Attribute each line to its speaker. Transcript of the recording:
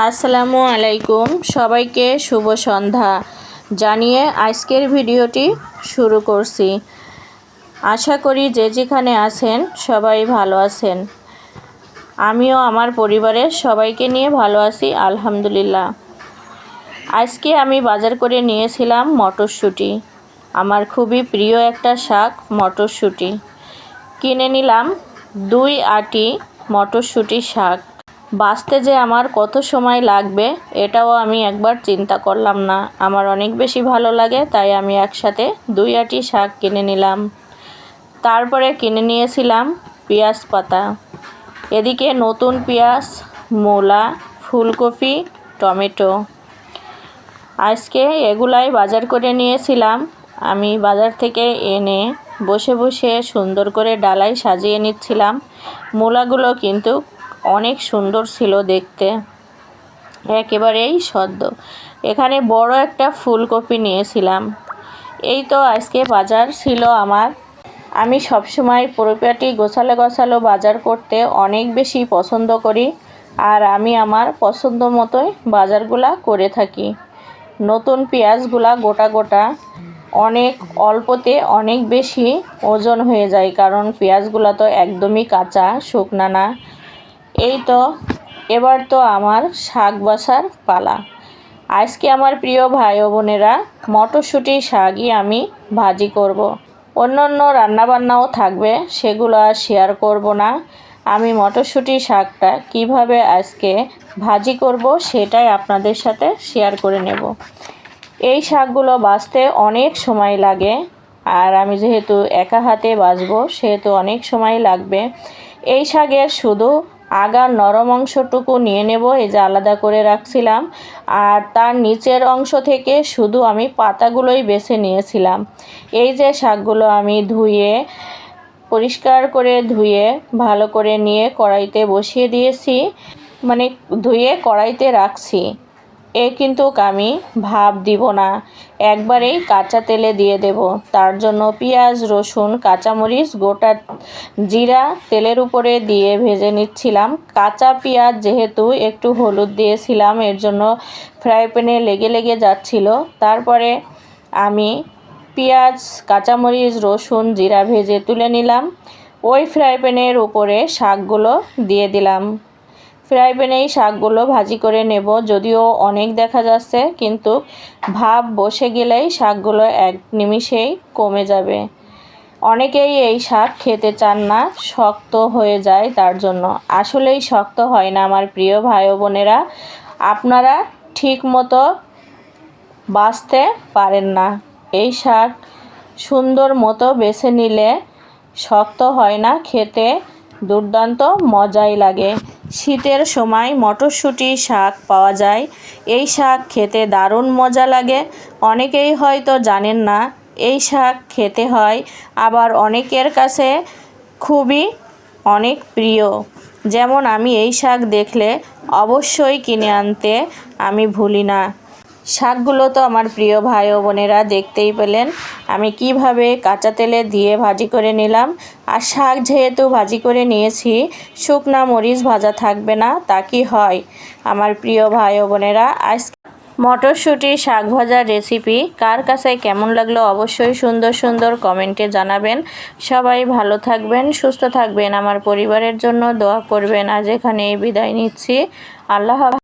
Speaker 1: আসসালামু আলাইকুম, সবাইকে শুভ সন্ধ্যা জানিয়ে আজকের ভিডিওটি শুরু করছি। আশা করি যে যেখানে আছেন সবাই ভালো আছেন। আমিও আমার পরিবারের সবাইকে নিয়ে ভালো আছি আলহামদুলিল্লাহ। আজকে আমি বাজার করে নিয়েছিলাম মটরশুঁটি। আমার খুবই প্রিয় একটা শাক মটরশুঁটি। কিনে নিলাম 2 আটি মটরশুঁটি শাক। বাছতে যে আমার কত সময় লাগবে এটাও আমি একবার চিন্তা করলাম না। আমার অনেক বেশি ভালো লাগে, তাই আমি একসাথে 2 আটি শাক কিনে নিলাম। তারপরে কিনে নিয়েছিলাম পেঁয়াজ পাতা। এদিকে নতুন পেঁয়াজ, মূলা, ফুলকপি, টমেটো। আজকে এগুলাই বাজার করে নিয়েছিলাম। আমি বাজার থেকে এনে বসে বসে সুন্দর করে ডালায় সাজিয়ে নিচ্ছিলাম। মূলাগুলো কিন্তু অনেক সুন্দর ছিল দেখতে, একেবারেই সদ্য। এখানে বড় একটা ফুলকপি নিয়েছিলাম। এই তো আজকে বাজার ছিল আমার। আমি সবসময় পরিপাটি গোছালো বাজার করতে অনেক বেশি পছন্দ করি, আর আমি আমার পছন্দ মতোই বাজারগুলা করে থাকি। নতুন পেঁয়াজগুলা গোটা গোটা, অনেক অল্পতে অনেক বেশি ওজন হয়ে যায়, কারণ পেঁয়াজগুলা তো একদমই কাঁচা, শুকনা না। এই তো এবার তো আমার শাক বাছার পালা। আজকে আমার প্রিয় ভাই ও বোনেরা, মটরশুঁটি শাকই আমি ভাজি করব। অন্য রান্নাবান্নাও থাকবে, সেগুলো আর শেয়ার করব না। আমি মটরশুঁটি শাকটা কিভাবে আজকে ভাজি করব সেটাই আপনাদের সাথে শেয়ার করে নেব। এই শাকগুলো বাছতে অনেক সময় লাগে, আর আমি যেহেতু একা হাতে বাছবো সেহেতু অনেক সময় লাগবে। এই শাকের শুধু আগার নরম অংশটুকু নিয়ে নেব, এই যে আলাদা করে রাখছিলাম, আর তার নিচের অংশ থেকে শুধু আমি পাতাগুলোই বেছে নিয়েছিলাম। এই যে শাকগুলো আমি পরিষ্কার করে ধুয়ে ভালো করে নিয়ে কড়াইতে বসিয়ে দিয়েছি, মানে ধুয়ে কড়াইতে রাখছি। কিন্তু আমি ভাপ দিব না, একবারেই কাঁচা তেলে দিয়ে দেব। তার জন্য পেঁয়াজ, রসুন, কাঁচামরিচ, গোটা জিরা তেলের উপরে দিয়ে ভেজে নিচ্ছিলাম। কাঁচা পেঁয়াজ যেহেতু একটু হলুদ দিয়েছিলাম, এর জন্য ফ্রাই প্যানে লেগে যাচ্ছিল। তারপরে আমি পেঁয়াজ, কাঁচামরিচ, রসুন, জিরা ভেজে তুলে নিলাম। ওই ফ্রাই প্যানের উপরে শাকগুলো দিয়ে দিলাম। ফ্রাই প্যানেই শাকগুলো ভাজি করে নেব। যদিও অনেক দেখা যাচ্ছে, কিন্তু ভাপ বসে গেলেই শাকগুলো এক নিমিষেই কমে যাবে। অনেকেই এই শাক খেতে চান না, শক্ত হয়ে যায়, তার জন্য। আসলেই শক্ত হয় না আমার প্রিয় ভাই ও বোনেরা, আপনারা ঠিক মতো বাছতে পারেন না। এই শাক সুন্দর মতো বেছে নিলে শক্ত হয় না, খেতে দুর্দান্ত মজাই লাগে। শীতের সময় মটরশুঁটি শাক পাওয়া যায়। এই শাক খেতে দারুণ মজা লাগে। অনেকেই হয়তো জানেন না এই শাক খেতে হয়, আবার অনেকের কাছে অনেক প্রিয়। যেমন আমি এই শাক দেখলে অবশ্যই কিনে আনতে আমি ভুলি না। শাকগুলো তো আমার প্রিয় ভাই ও বোনেরা দেখতেই পেলেন আমি কিভাবে কাঁচা তেলে দিয়ে ভাজি করে নিলাম। আর শাক যেহেতু ভাজি করে নিয়েছি, শুকনা মরিচ ভাজা থাকবে না, তা কি হয় আমার প্রিয় ভাই ও বোনেরা? আজ মটরশুঁটি শাক ভাজার রেসিপি কার কাছে কেমন লাগলো অবশ্যই সুন্দর কমেন্টে জানাবেন। সবাই ভালো থাকবেন, সুস্থ থাকবেন, আমার পরিবারের জন্য দোয়া করবেন। আজ এখানেই বিদায় নিচ্ছি। আল্লাহ হাফেজ।